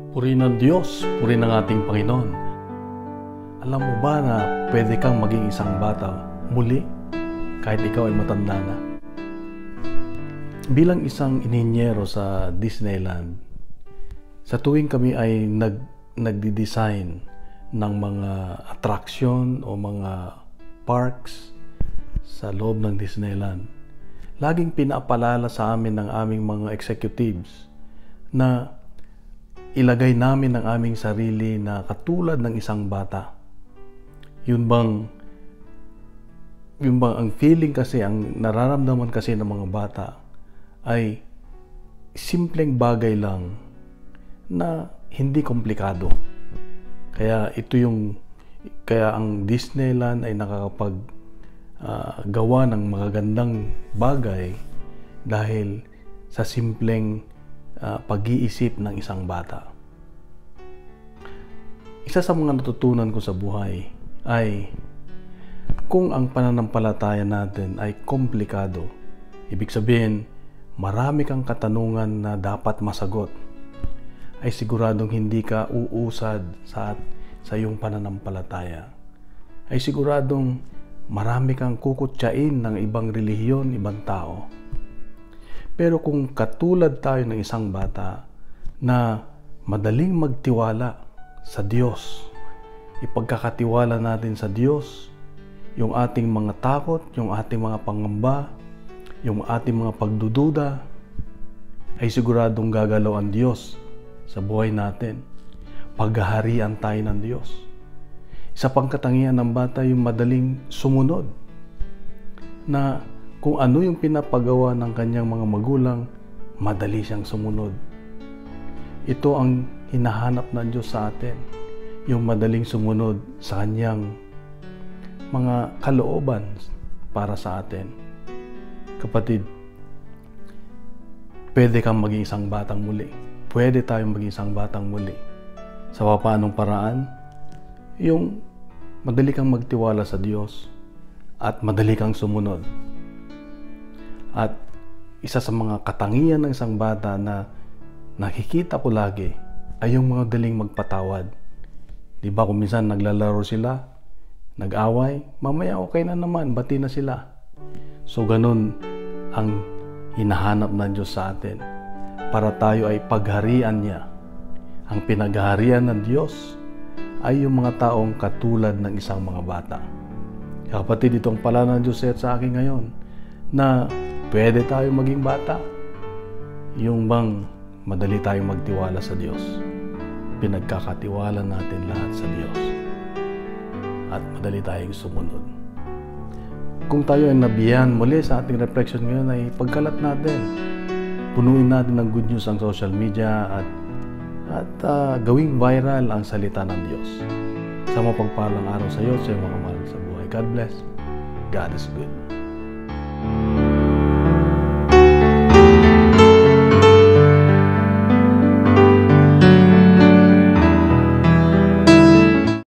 Purihin ng Diyos, purihin ng ating Panginoon. Alam mo ba na pwede kang maging isang bata muli kahit ikaw ay matanda na? Bilang isang ininyero sa Disneyland, sa tuwing kami ay nagdi-design ng mga attraction o mga parks sa loob ng Disneyland, laging pinapaalala sa amin ng aming mga executives na ilagay namin ang aming sarili na katulad ng isang bata. Yun bang ang feeling kasi, ang nararamdaman kasi ng mga bata ay simpleng bagay lang na hindi komplikado. Kaya ang Disneyland ay nakakapag gawa ng magagandang bagay dahil sa simpleng pag-iisip ng isang bata. Isa sa mga natutunan ko sa buhay ay kung ang pananampalataya natin ay komplikado, ibig sabihin marami kang katanungan na dapat masagot, ay siguradong hindi ka uusad sa iyong pananampalataya. Ay siguradong marami kang kukutsain ng ibang relihiyon, ibang tao. Pero kung katulad tayo ng isang bata na madaling magtiwala sa Diyos, ipagkakatiwala natin sa Diyos yung ating mga takot, yung ating mga pangamba, yung ating mga pagdududa, ay siguradong gagalaw ang Diyos sa buhay natin. Paghaharian tayo ng Diyos. Isa pang katangian ng bata yung madaling sumunod, na kung ano yung pinapagawa ng kanyang mga magulang, madali siyang sumunod. Ito ang hinahanap ng Diyos sa atin, yung madaling sumunod sa kanyang mga kalooban para sa atin. Kapatid, pwede kang maging isang batang muli. Pwede tayong maging isang batang muli. Sa paanong paraan? Yung madali kang magtiwala sa Diyos at madali kang sumunod. At isa sa mga katangian ng isang bata na nakikita ko lagi ay yung mga daling magpatawad. Di ba kung minsan naglalaro sila, nag-away, mamaya okay na naman, bati na sila. So ganun ang hinahanap ng Diyos sa atin, para tayo ay pagharian niya. Ang pinaghaharian ng Diyos ay yung mga taong katulad ng isang mga bata. Kapatid, itong pala ng Diyos sa akin ngayon, na pwede tayo maging bata. Yung bang madali tayong magtiwala sa Diyos. Pinagkakatiwala natin lahat sa Diyos. At madali tayong sumunod. Kung tayo ay nabiyan muli sa ating reflection ngayon, ay pagkalat natin. Punuin natin ng good news ang social media at gawing viral ang salita ng Diyos. Sa mapagpalang araw sa iyo, sa iyong mga mahal sa buhay. God bless. God is good.